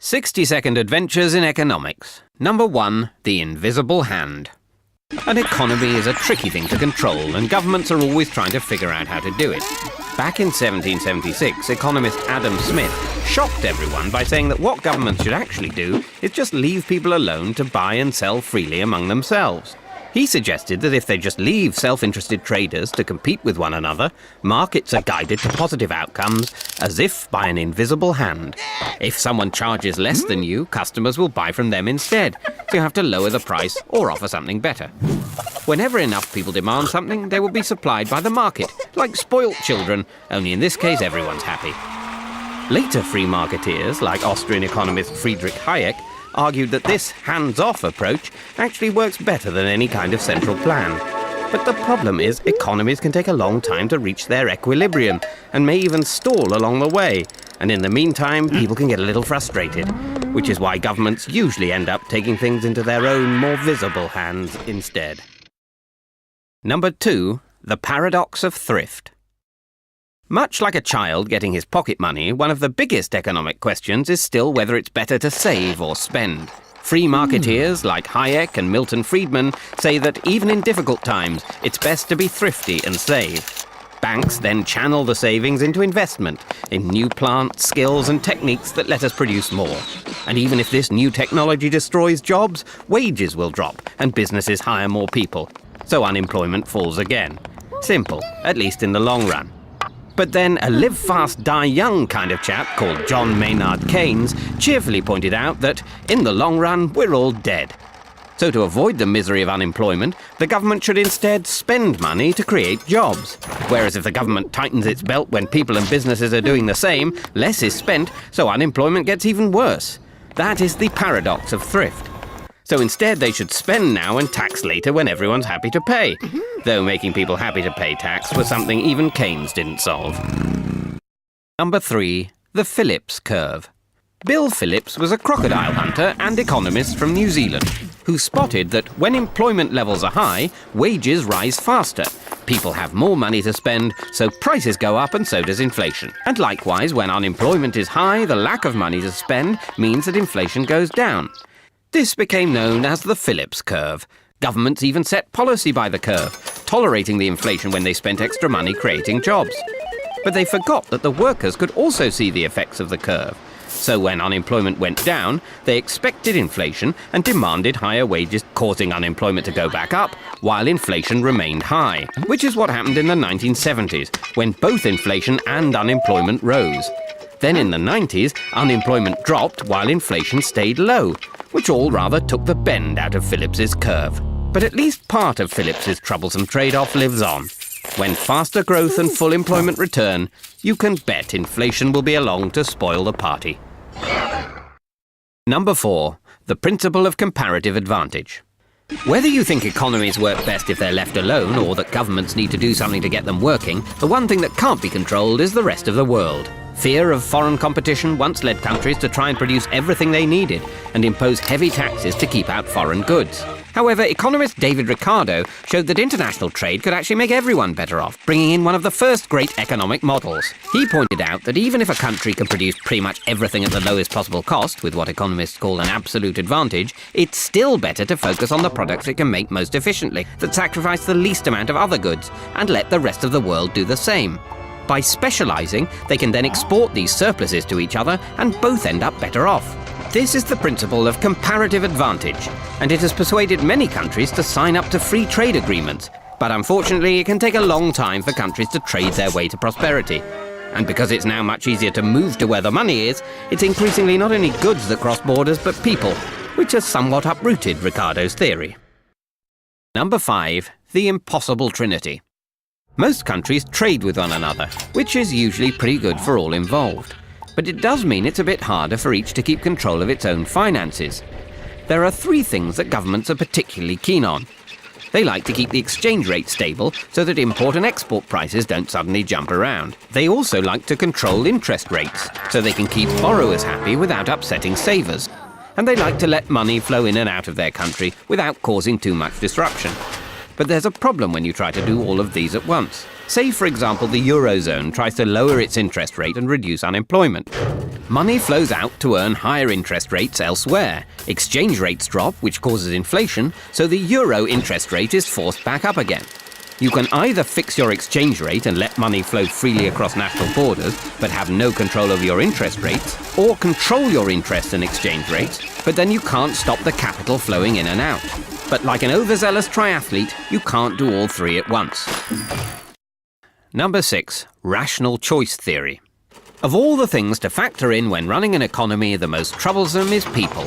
60-second adventures in economics. Number 1, the invisible hand. An economy is a tricky thing to control, and governments are always trying to figure out how to do it. Back in 1776, economist Adam Smith shocked everyone by saying that what governments should actually do is just leave people alone to buy and sell freely among themselves. He suggested that if they just leave self-interested traders to compete with one another, markets are guided to positive outcomes as if by an invisible hand. If someone charges less than you, customers will buy from them instead, so you have to lower the price or offer something better. Whenever enough people demand something, they will be supplied by the market, like spoilt children, only in this case everyone's happy. Later free marketeers, like Austrian economist Friedrich Hayek, argued that this hands-off approach actually works better than any kind of central plan. But the problem is economies can take a long time to reach their equilibrium and may even stall along the way. And in the meantime, people can get a little frustrated, which is why governments usually end up taking things into their own more visible hands instead. Number 2, the paradox of thrift. Much like a child getting his pocket money, one of the biggest economic questions is still whether it's better to save or spend. Free marketeers like Hayek and Milton Friedman say that even in difficult times, it's best to be thrifty and save. Banks then channel the savings into investment in new plants, skills and techniques that let us produce more. And even if this new technology destroys jobs, wages will drop and businesses hire more people. So unemployment falls again. Simple, at least in the long run. But then a live fast, die young kind of chap called John Maynard Keynes cheerfully pointed out that, in the long run, we're all dead. So to avoid the misery of unemployment, the government should instead spend money to create jobs. Whereas if the government tightens its belt when people and businesses are doing the same, less is spent, so unemployment gets even worse. That is the paradox of thrift. So instead they should spend now and tax later when everyone's happy to pay. Though making people happy to pay tax was something even Keynes didn't solve. Number 3, the Phillips curve. Bill Phillips was a crocodile hunter and economist from New Zealand who spotted that when employment levels are high, wages rise faster. People have more money to spend, so prices go up and so does inflation. And likewise, when unemployment is high, the lack of money to spend means that inflation goes down. This became known as the Phillips curve. Governments even set policy by the curve, tolerating the inflation when they spent extra money creating jobs. But they forgot that the workers could also see the effects of the curve. So when unemployment went down, they expected inflation and demanded higher wages, causing unemployment to go back up, while inflation remained high, which is what happened in the 1970s, when both inflation and unemployment rose. Then in the 90s, unemployment dropped while inflation stayed low, which all rather took the bend out of Phillips's curve. But at least part of Phillips's troublesome trade-off lives on. When faster growth and full employment return, you can bet inflation will be along to spoil the party. Number 4, the principle of comparative advantage. Whether you think economies work best if they're left alone or that governments need to do something to get them working, the one thing that can't be controlled is the rest of the world. Fear of foreign competition once led countries to try and produce everything they needed and impose heavy taxes to keep out foreign goods. However, economist David Ricardo showed that international trade could actually make everyone better off, bringing in one of the first great economic models. He pointed out that even if a country can produce pretty much everything at the lowest possible cost, with what economists call an absolute advantage, it's still better to focus on the products it can make most efficiently, that sacrifice the least amount of other goods, and let the rest of the world do the same. By specializing, they can then export these surpluses to each other and both end up better off. This is the principle of comparative advantage, and it has persuaded many countries to sign up to free trade agreements. But unfortunately, it can take a long time for countries to trade their way to prosperity. And because it's now much easier to move to where the money is, it's increasingly not only goods that cross borders, but people, which has somewhat uprooted Ricardo's theory. Number 5, the impossible trinity. Most countries trade with one another, which is usually pretty good for all involved. But it does mean it's a bit harder for each to keep control of its own finances. There are 3 things that governments are particularly keen on. They like to keep the exchange rate stable so that import and export prices don't suddenly jump around. They also like to control interest rates so they can keep borrowers happy without upsetting savers. And they like to let money flow in and out of their country without causing too much disruption. But there's a problem when you try to do all of these at once. Say, for example, the Eurozone tries to lower its interest rate and reduce unemployment. Money flows out to earn higher interest rates elsewhere. Exchange rates drop, which causes inflation, so the euro interest rate is forced back up again. You can either fix your exchange rate and let money flow freely across national borders, but have no control over your interest rates, or control your interest and exchange rates, but then you can't stop the capital flowing in and out. But like an overzealous triathlete, you can't do all three at once. Number 6. Rational choice theory. Of all the things to factor in when running an economy, the most troublesome is people.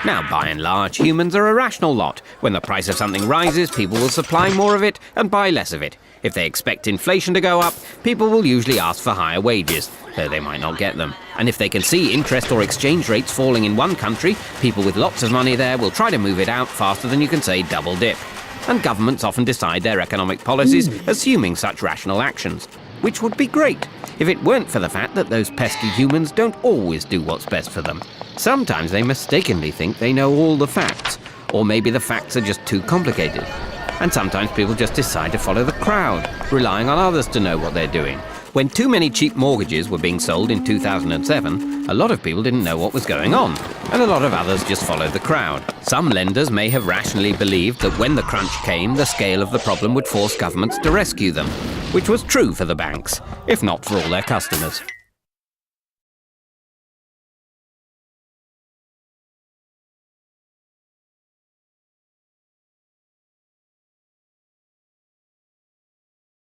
Now, by and large, humans are a rational lot. When the price of something rises, people will supply more of it and buy less of it. If they expect inflation to go up, people will usually ask for higher wages, though they might not get them. And if they can see interest or exchange rates falling in one country, people with lots of money there will try to move it out faster than you can say double dip. And governments often decide their economic policies assuming such rational actions, which would be great if it weren't for the fact that those pesky humans don't always do what's best for them. Sometimes they mistakenly think they know all the facts, or maybe the facts are just too complicated. And sometimes people just decide to follow the crowd, relying on others to know what they're doing. When too many cheap mortgages were being sold in 2007, a lot of people didn't know what was going on, and a lot of others just followed the crowd. Some lenders may have rationally believed that when the crunch came, the scale of the problem would force governments to rescue them, which was true for the banks, if not for all their customers.